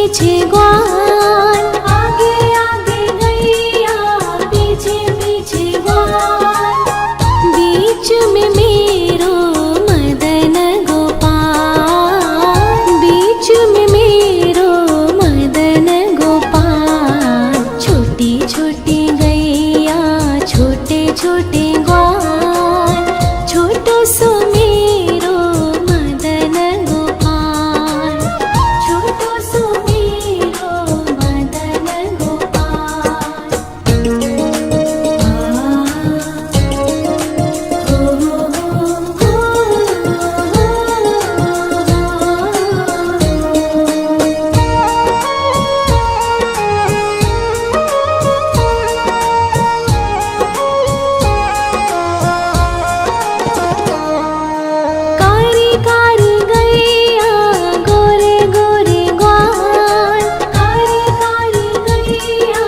पीछे ग्वाल, आगे आगे गैया पीछे पीछे ग्वाल, बीच में मेरो मदन गोपाल, बीच में मेरो मदन गोपाल। छोटी छोटी गैया छोटे छोटे ग्वाल, छोटो सो मेरो मदन गोपाल, छोटो सो मेरो मदन गोपाल। कारी कारी गैया गोरे गोरे ग्वाल, कारी कारी गैया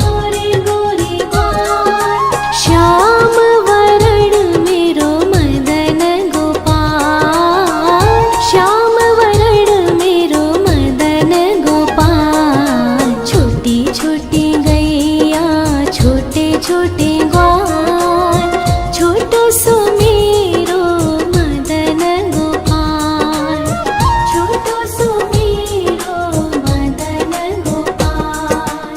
गोरे गोरे ग्वाल, श्याम वरण मेरो मदन गोपाल, श्याम वरण मेरो मदन गोपाल। छोटी छोटी गैया छोटे छोटे ग्वाल, छोटो सो मेरो मदन गोपाल, छोटो सो मेरो मदन गोपाल।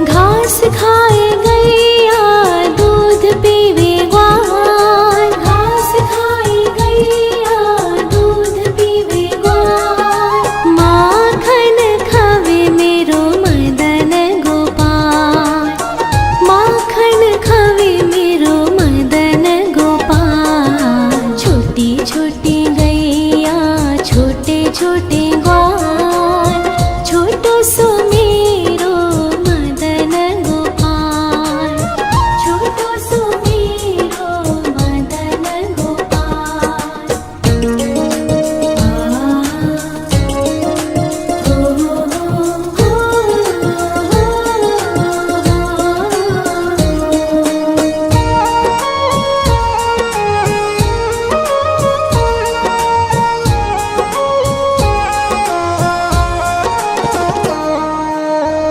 घास खाए गैया दूध पीवे ग्वाल, घास खाए गैया दूध पीवे ग्वाल, माखन खावे मेरो मदन गोपाल, माखन खावे मेरो मदन गोपाल। छोटी छोटी गैया छोटे छोटे ग्वाल, छोटो सो मेरो मदन गोपाल, छोटो सो मेरो मदन गोपाल।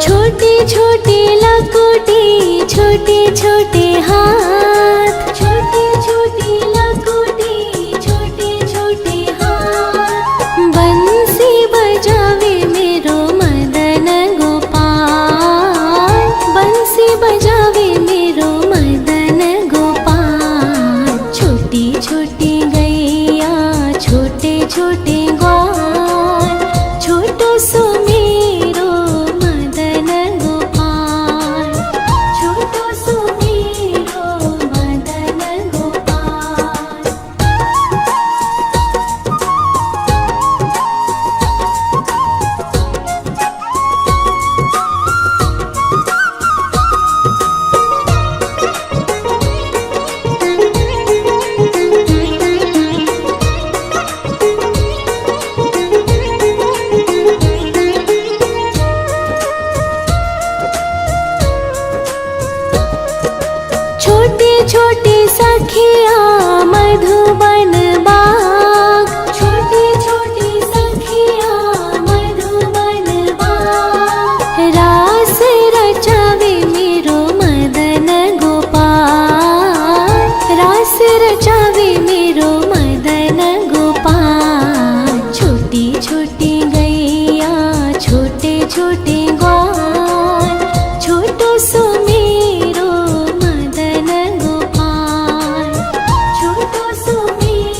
छोटी छोटी लकुटी छोटे छोटे हाथ, छोटी छोटी लकुटी छोटे छोटे हाथ, बंसी बजावे मेरो मदन गोपाल, बंसी बजावे मेरो मदन गोपाल। छोटी छोटी गैया छोटे छोटे ग्वाल, छोटो सो मेरो मदन गोपाल, छोटो सो मेरो मदन गोपाल। छोटी छोटी सखिया मधुबन बाग, छोटी छोटी सखिया मधुबन बाग, रास रचावे मेरो मदन गोपाल, रास रचावे मेरो मदन गोपाल। छोटी छोटी गैया छोटे छोटे ग्वाल, छोटो सो मेरो मदन गोपाल, छोटो सो मेरो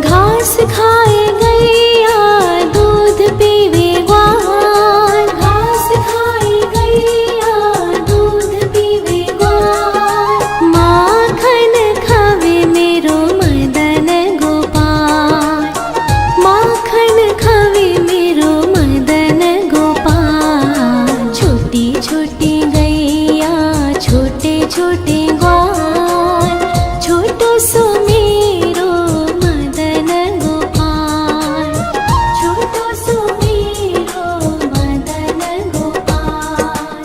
घास खाए गैया दूध पीवे ग्वाल, घास खाए गैया दूध पीवे ग्वाल। माखन खावे मेरो मदन गोपाल, माखन खावे मेरो मदन गोपाल। छोटी छोटी गैया छोटे छोटे ग्वाल, छोटो सो मेरो मदन गोपाल, छोटो सो मेरो मदन गोपाल।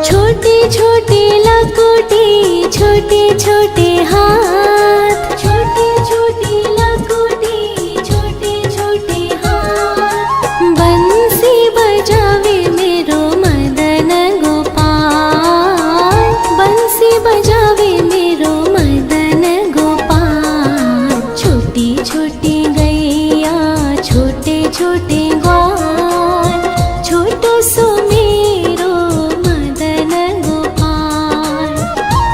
छोटी छोटी लकुटी छोटे छोटे हाथ, छोटी छोटी लकुटी छोटे छोटे हाथ। बंसी बजावे मेरो मदन गोपाल, बंसी बजावे मेरो मदन गोपाल। छोटी छोटी गैया छोटे छोटे ग्वाल, छोटो सो मेरो मदन गोपाल,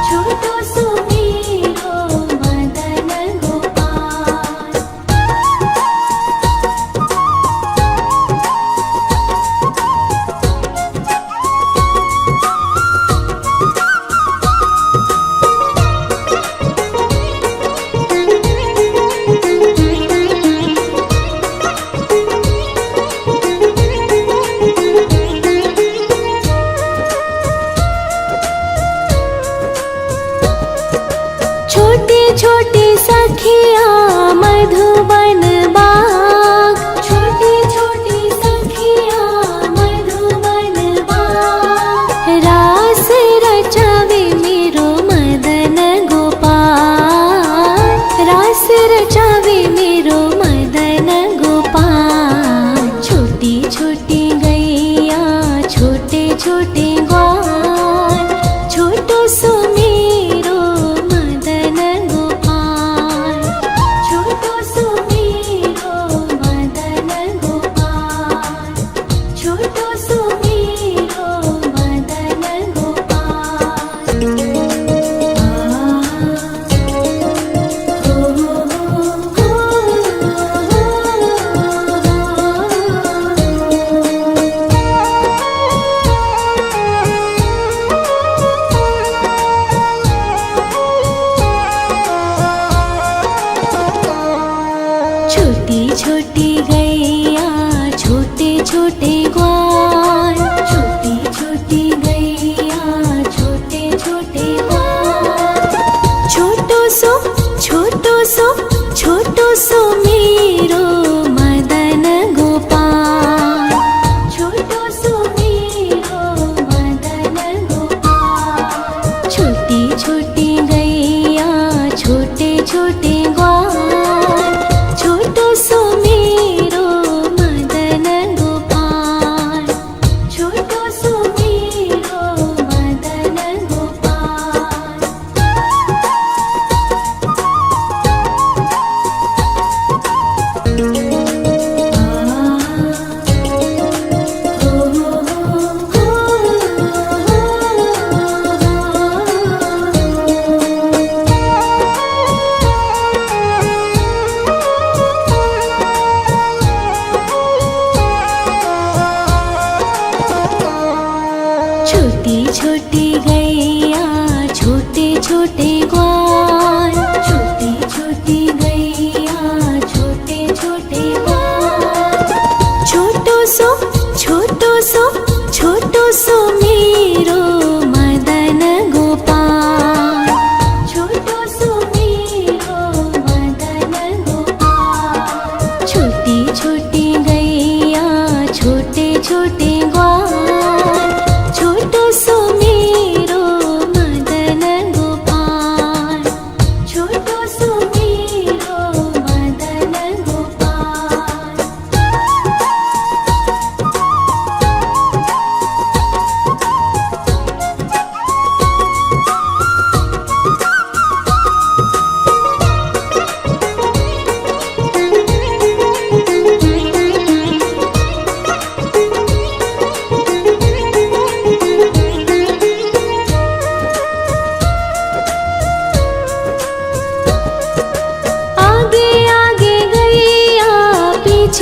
छोटो सो मेरो मदन गोपाल।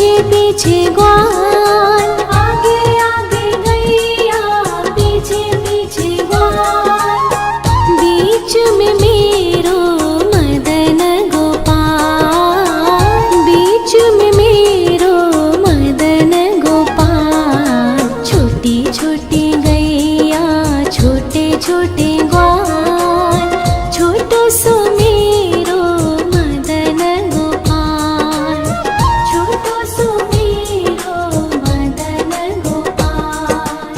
पीछे पीछे ग्वाल, आगे आगे गैया पीछे पीछे ग्वाल, बीच में मेरो मदन गोपाल, बीच में मेरो मदन गोपाल। छोटी छोटी गैया छोटे छोटे ग्वाल, छोटो सो मेरो मदन गोपाल, छोटो सो मेरो मदन गोपाल।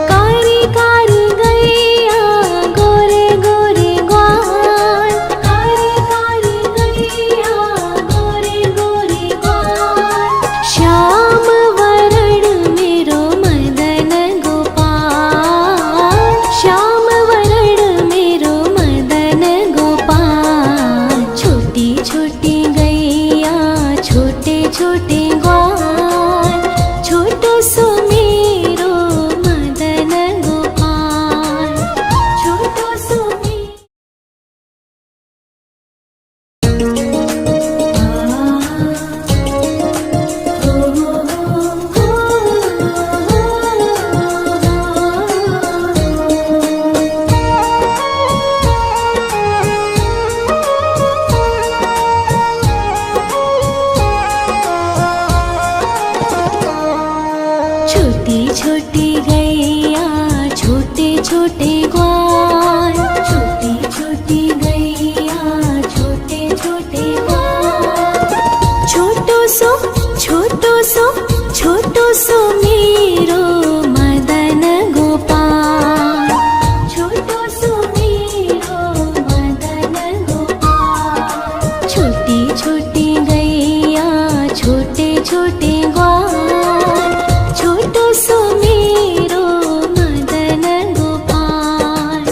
कारी कारी गैया गोरे गोरे ग्वाल, कारी कारी गैया गोरे गोरे ग्वाल, श्याम वरण मेरो मदन गोपाल, श्याम वरण मेरो मदन गोपाल। छोटी छोटी गैया छोटे छोटे ग्वाल, छोटो सो मेरो मदन गोपाल, छोटो सो छोटी छोटी गैया छोटे छोटे ग्वाल, छोटी छोटी गैया छोटे छोटे ग्वाल, छोटो सो छोटो सो मेरो मदन गोपाल, छोटो सो मेरो मदन गोपाल। छोटी छोटी गैया छोटे छोटे ग्वाल, छोटो सो मेरो मदन गोपाल,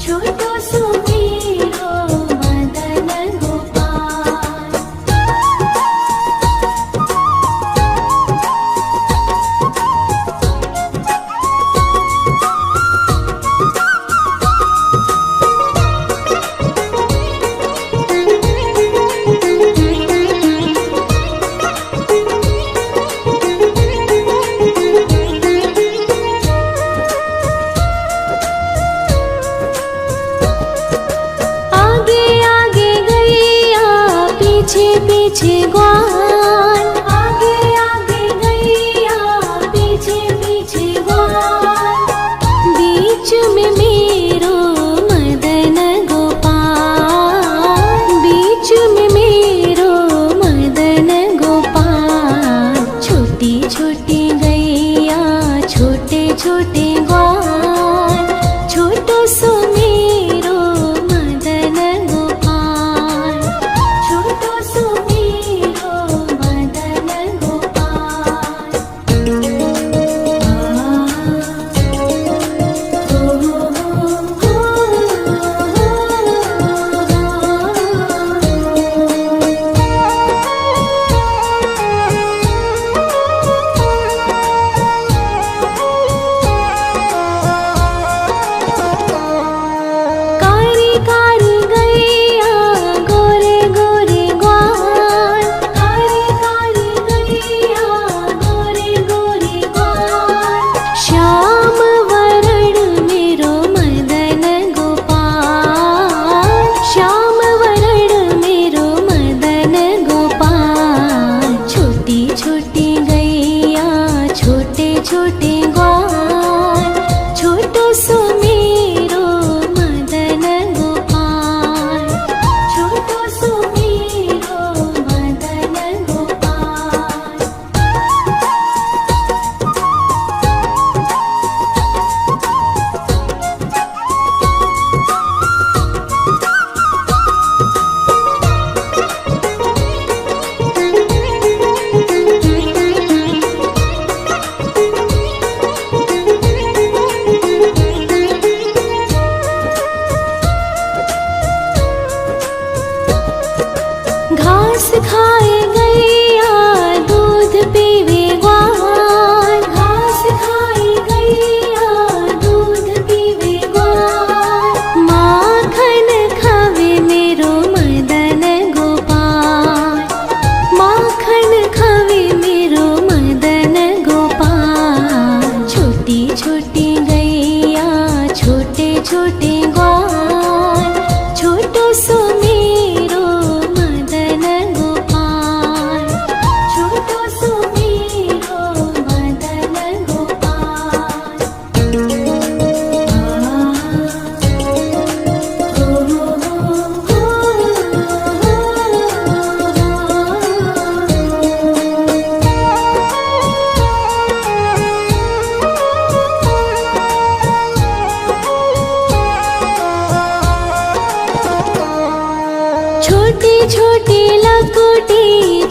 छोटो सो मेरो मदन गोपाल। आगे आगे गैया पीछे पीछे ग्वाल, आगे आगे गैया पीछे पीछे ग्वाल, बीच में मेरो मदन गोपाल, बीच में मेरो मदन गोपाल। छोटी छोटी गैया छोटे छोटे ग्वाल, छोटो सो मेरो मदन गोपाल, छोटो सो मेरो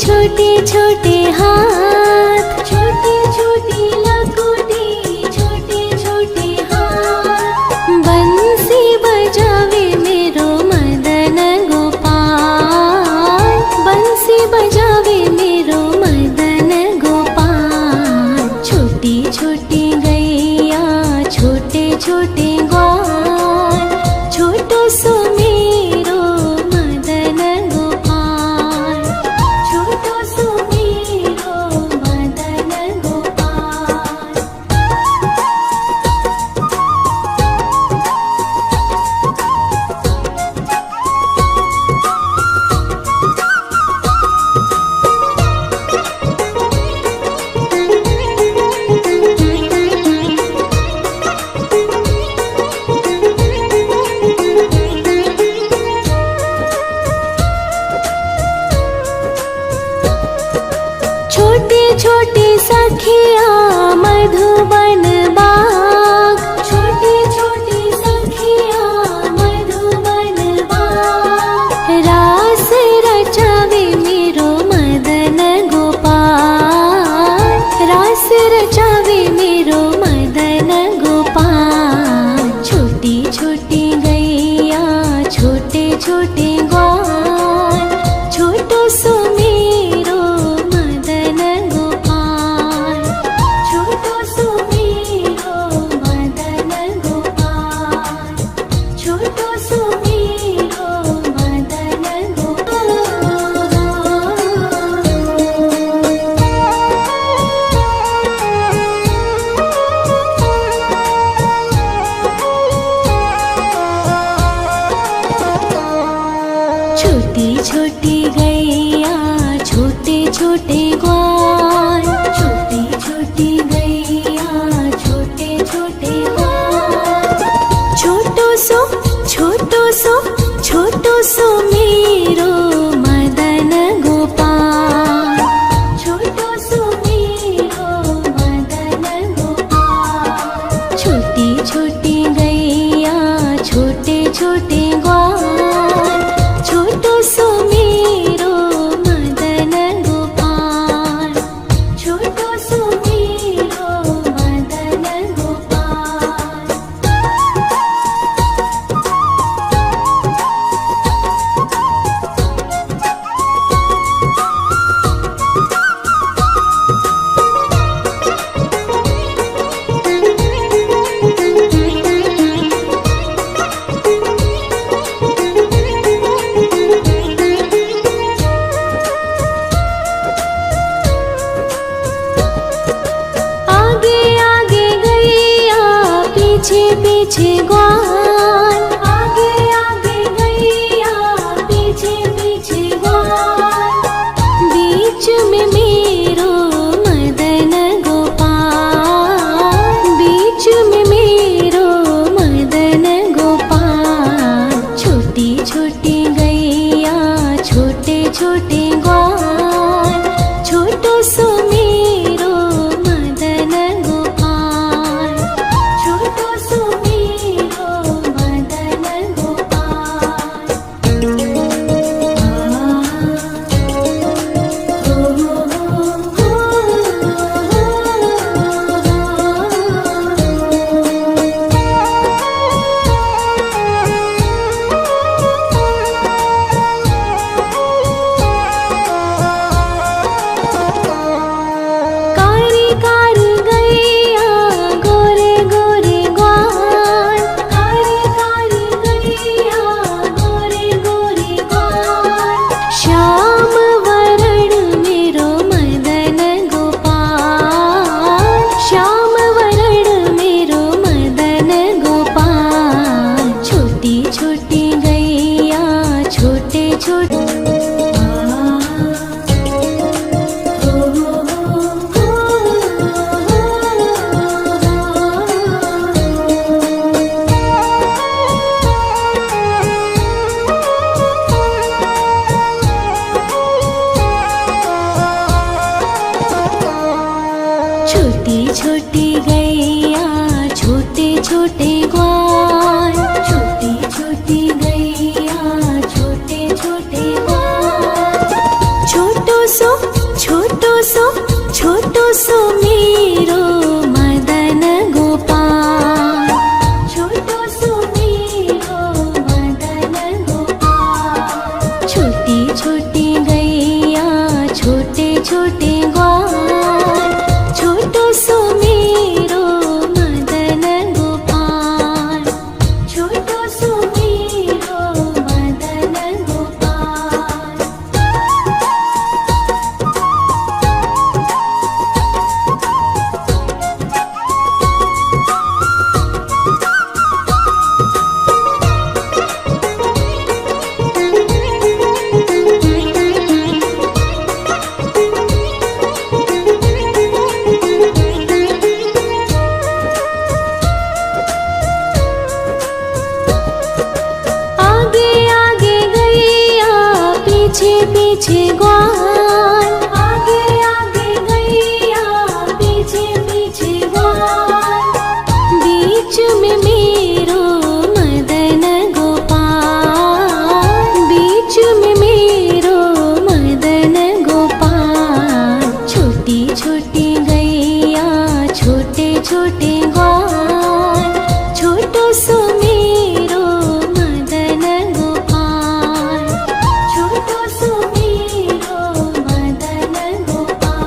छोटे छोटे हाथ, छोटे छोटे लकोटी, छोटे छोटे हाथ। बंसी बजावे मेरो मदन गोपाल, बंसी बजावे मेरो मदन गोपाल। छोटी छोटी गैया, छोटे छोटे ग्वाल, छोटो सो मेरो मदन गोपाल, छोटो सो मेरो मदन गोपाल। छोटे छोटे सखिया मधुबन बाग, छोटे छोटे सखिया मधुबन बाग। रास रचावे मेरो मदन गोपाल, रास रचावे मेरो मदन गोपाल। छोटी छोटी गैया, छोटे छोटे ग्वाल, छोटो सो मेरो मदन गोपाल, छोटो सो मेरो मदन गोपाल, छोटो सो मेरो मदन गोपाल। छोटी छोटी गैया, छोटे छोटे ग्वाल, छोटी छोटी गैया, छोटे छोटे ग्वाल। छोटो सो छोटो सो मेरो मदन गोपाल, छोटो सो मेरो मदन गोपाल। छोटी छोटी गैया, छोटे छोटे ग्वाल, छोटो सो मेरो मदन गोपाल, छोटो सो मेरो मदन गोपाल। आगे आगे गैया, पीछे पीछे ग्वाल, आगे आगे गैया, पीछे पीछे ग्वाल। बीच में मेरो मदन गोपाल, बीच में मेरो मदन गोपाल। छोटी छोटी गैया, छोटे छोटे ग्वाल, छोटो सो मेरो मदन गोपाल, छोटो सो मेरो मदन गोपाल। कारी कारी गैया, गोरे गोरे ग्वाल, कारी कारी गैया, गोरे गोरे ग्वाल। श्याम वरण मेरो मदन गोपाल, श्याम वरण मेरो मदन गोपाल। छोटी छोटी गैया, छोटे छोटे छोटी छोटी गैया, छोटे छोटे ग्वाल, छोटी छोटी गैया, छोटे छोटे ग्वाल। छोटो सो छोटो सो मेरो मदन गोपाल, छोटो सो मेरो मदन गोपाल। छोटी छोटी गैया छोटे छोटे ग्वाल, छोटो सो मेरो मदन गोपाल, छोटो सो मेरो मदन गोपाल। आगे आगे गैया पीछे पीछे ग्वाल, आगे आगे गैया पीछे पीछे ग्वाल। बीच में मेरो मदन गोपाल, बीच में मेरो मदन गोपाल। छोटी छोटी गैया छोटे छोटे ग्वाल, छोटो सो मेरो मदन गोपाल, छोटो सो मेरो मदन गोपाल।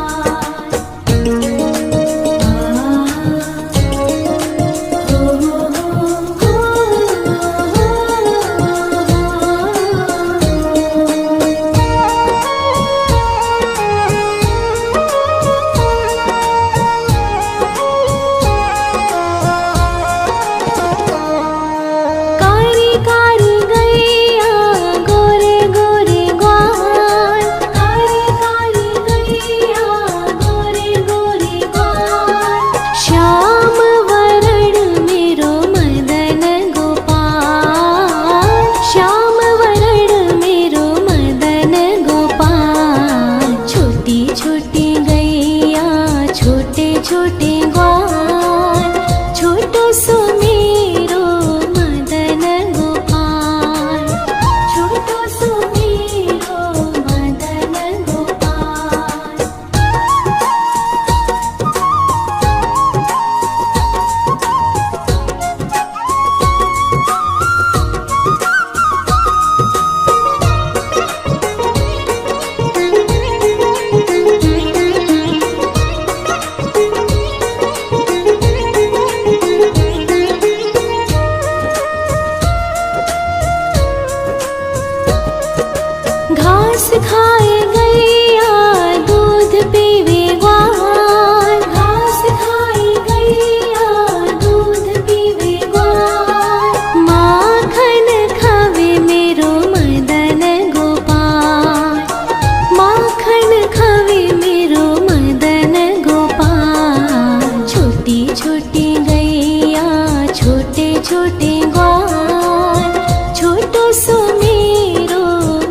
कारी कारी गैया गोरे गोरे ग्वाल, कारी कारी गैया गोरे गोरे ग्वाल। श्याम वरण मेरो मदन गोपाल, श्याम वरण मेरो मदन गोपाल। छोटी छोटी गैया छोटे छोटे ग्वाल, छोटो सो मेरो मदन गोपाल, छोटो सो मेरो मदन गोपाल। घास खाए गैया दूध पीवे ग्वाल, घास खाए गैया दूध पीवे ग्वाल। माखन खावे मेरो मदन गोपाल, माखन खावे मेरो मदन गोपाल। छोटी छोटी गैया छोटे छोटे ग्वाल, छोटो सो मेरो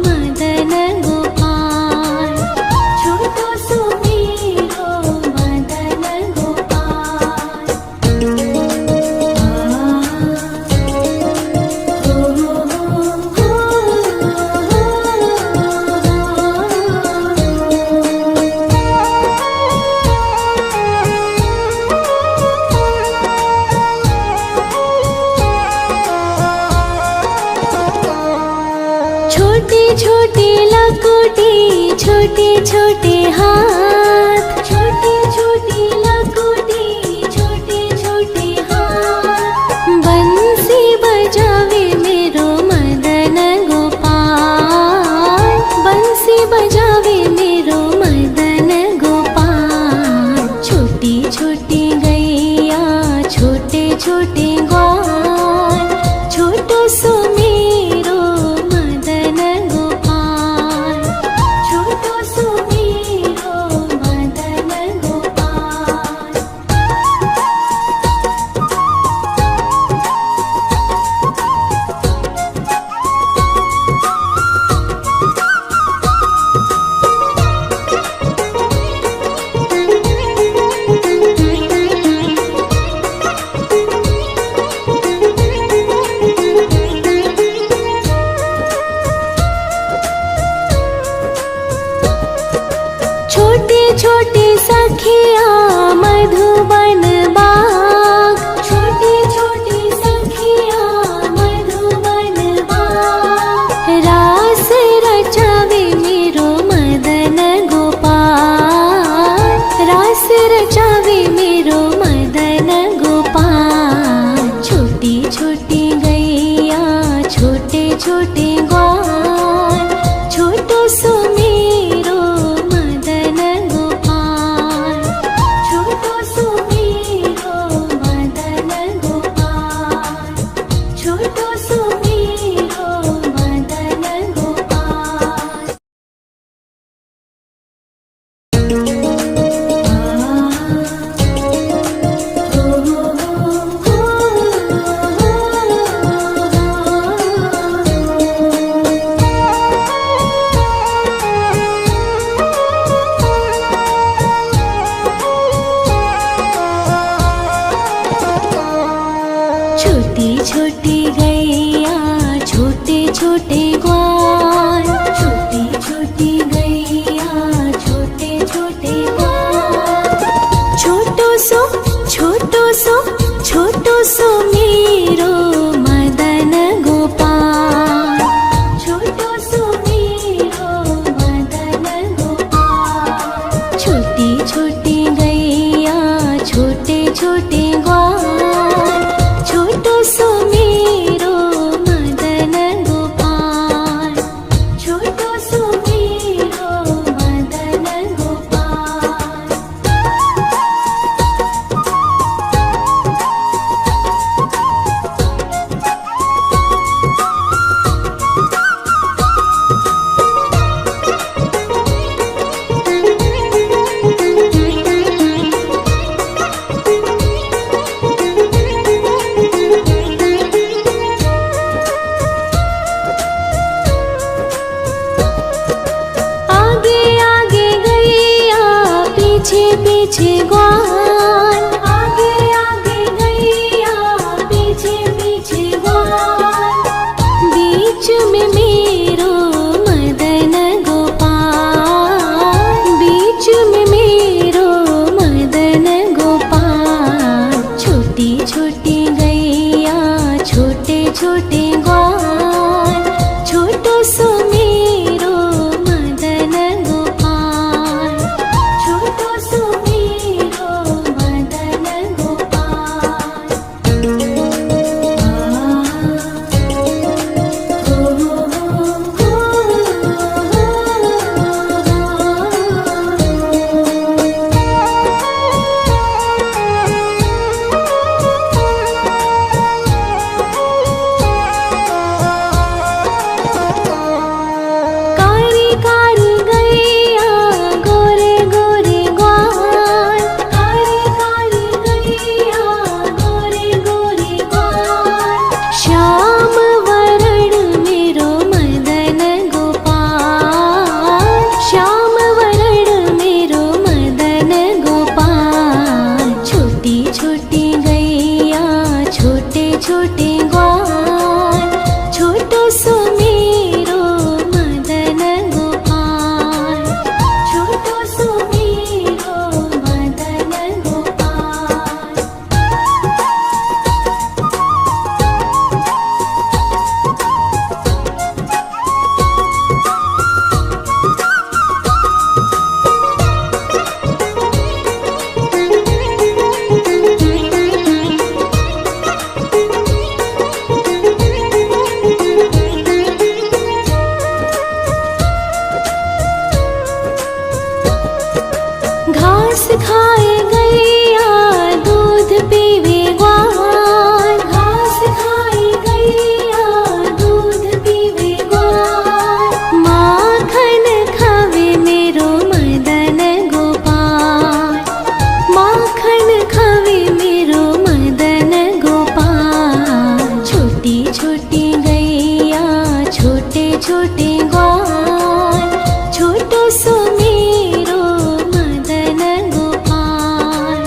मदन गोपाल, छोटो सो मेरो मदन गोपाल। छोटी छोटी लकुटी छोटे छोटे हाथ, छोटी छोटी लकुटी छोटे छोटे हाथ। बंसी बजावे मेरो मदन गोपाल, बंसी बजावे मेरो मदन गोपाल। छोटी छोटी गैया छोटे छोटे ग्वाल, छोटो सो मेरो मदन गोपाल, छोटो सो मेरो मदन छोटे ग्वाल, छोटी छोटी गैया छोटे छोटे ग्वाल। छोटो सो छोटो सो छोटो सो मेरो मदन गोपाल, छोटो सो मेरो मदन गोपाल। छोटी छोटी गैया छोटे छोटे ग्वाल, छोटो सो मेरो मदन गोपाल, छोटो सो मेरो मदन गोपाल। आगे आगे गैया पीछे पीछे ग्वाल, आगे आगे गैया पीछे पीछे ग्वाल। बीच में मेरो मदन गोपाल, बीच में मेरो मदन गोपाल। छोटी छोटी गैया छोटे छोटे ग्वाल, छोटो सो मेरो मदन गोपाल, छोटो सो मेरो मदन गोपाल। कारी कारी गैया गोरे गोरे ग्वाल, कारी कारी गैया गोरे गोरे ग्वाल। श्याम वरण मेरो मदन गोपाल, श्याम वरण मेरो मदन गोपाल। छोटी छोटी गैया छोटे छोटे ग्वाल, छोटो सो मेरो मदन गोपाल, छोटो सो मेरो मदन गोपाल। घास खाए गैया दूध पीवे ग्वाल, घास खाए गैया दूध पीवे ग्वाल। माखन खावे मेरो मदन गोपाल, माखन खावे मेरो मदन गोपाल। छोटी छोटी गैया छोटे छोटे ग्वाल, छोटो सो मेरो मदन गोपाल,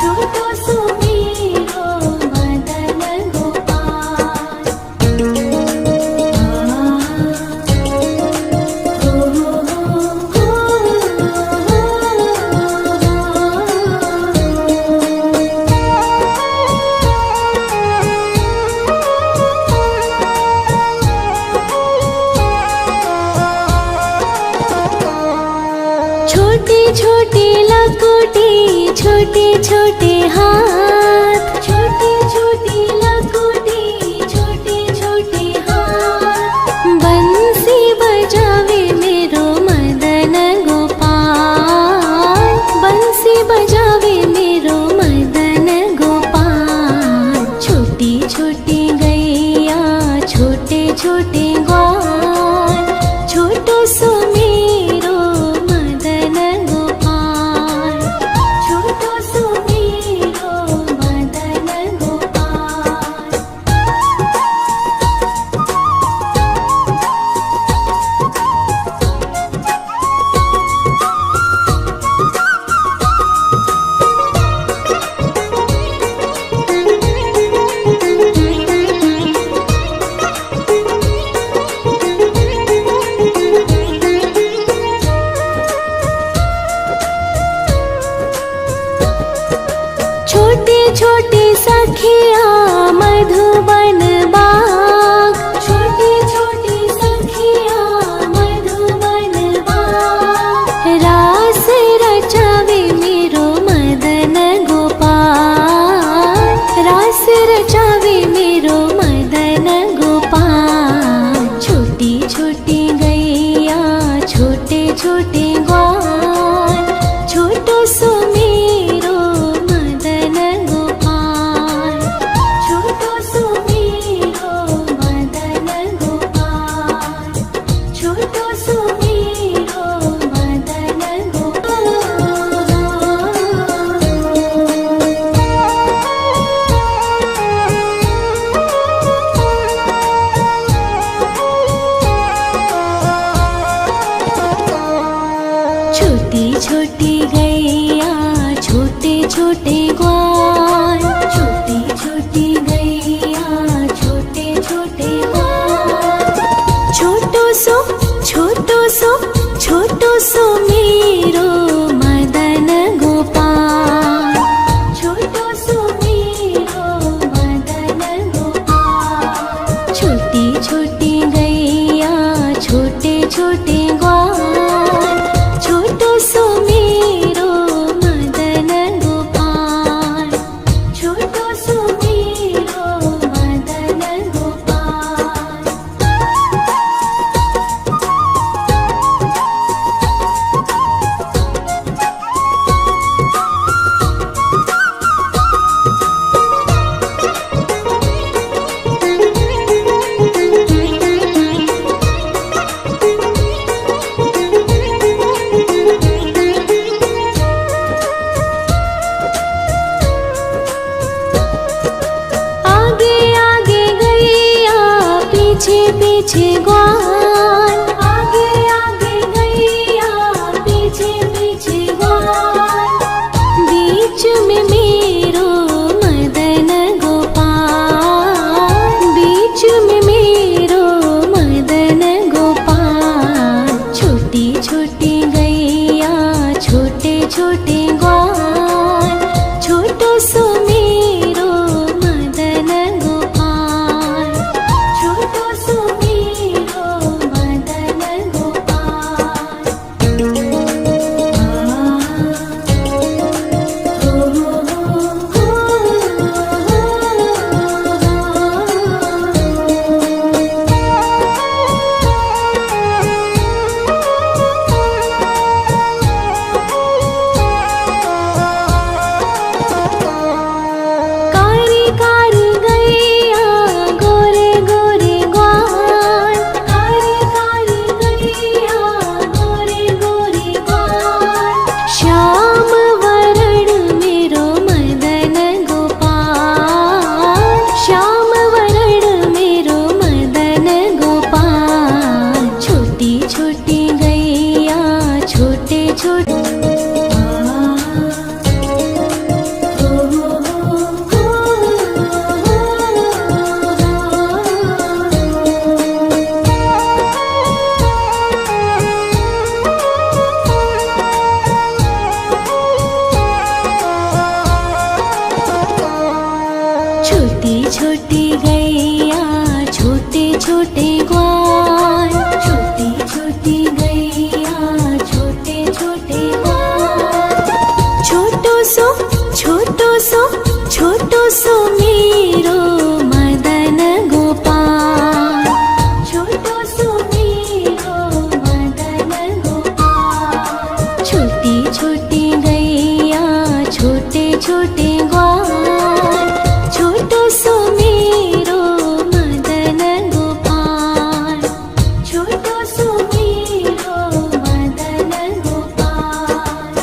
छोटो सो मेरो मदन गोपाल। छोटी छोटी लकुटी छोटे छोटे हाथ, छोटी छोटी लकुटी छोटे छोटे हाथ। बंसी बजावे मेरो मदन गोपाल, बंसी बजावे मेरो मदन गोपाल। छोटी छोटी गैया छोटे छोटे ग्वाल, छोटो सो मेरो मदन गोपाल, छोटो सो मेरो मदन गोपाल। छोटी सखिया मधुबन बाग, छोटी छोटी सखिया मधुबन बाग। रास रचावे मेरो मदन गोपाल, रास रचावे मेरो मदन गोपाल। छोटी छोटी गैया छोटे छोटे ग्वाल, छोटो सो मेरो मदन गोपाल, छोटो सो मेरो मदन गोपाल, छोटो सो मेरो मदन छोटी छोटी गैया छोटे छोटे ग्वाल, छोटी छोटी गैया छोटे छोटे ग्वाल। छोटो सो छोटो सो मेरो मदन गोपाल, छोटो सो मेरो मदन गोपाल। छोटी छोटी गैया छोटे छोटे ग्वाल, छोटो सो मेरो मदन गोपाल, छोटो सो मेरो मदन गोपाल। आगे आगे गैया पीछे पीछे ग्वाल, आगे आगे गैया पीछे पीछे ग्वाल। बीच में मेरो मदन गोपाल, बीच में मेरो मदन गोपाल। छोटी छोटी गैया छोटे छोटे ग्वाल, छोटो सो मेरो मदन गोपाल, छोटो सो मेरो मदन गोपाल। कारी कारी गैया गोरे गोरे ग्वाल, कारी कारी गैया गोरे गोरे ग्वाल। श्याम वरण मेरो मदन गोपाल, श्याम वरण मेरो मदन गोपाल। छोटी छोटी गैया छोटे छोटे छोटी छोटी गैया छोटे छोटे ग्वाल, छोटी छोटी गैया छोटे छोटे ग्वाल। छोटो सो छोटो सो मेरो मदन गोपाल, छोटो सो मेरो मदन गोपाल। छोटी छोटी गैया छोटे छोटे ग्वाल, छोटो सो मेरो मदन गोपाल, छोटो सो मेरो मदन गोपाल।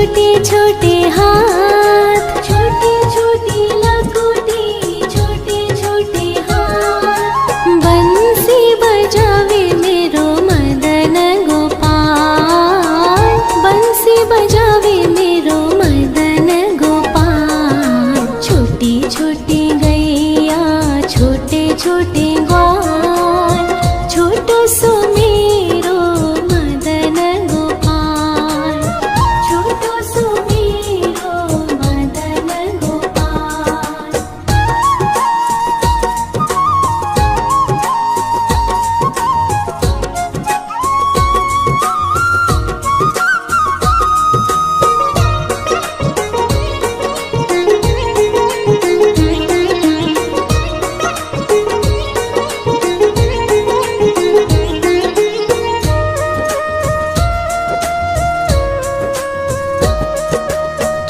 छोटे छोटे हाथ, छोटी छोटी लकोटी, छोटे छोटे हाथ। बंसी बजावे मेरो मदन गोपाल, बंसी बजावे मेरो मदन गोपाल। छोटी छोटी गैया, छोटे छोटे ग्वाल, छोटो सो मेरो मदन गोपाल, छोटो सो मेरो मदन गोपाल।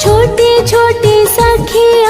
छोटी छोटी सखी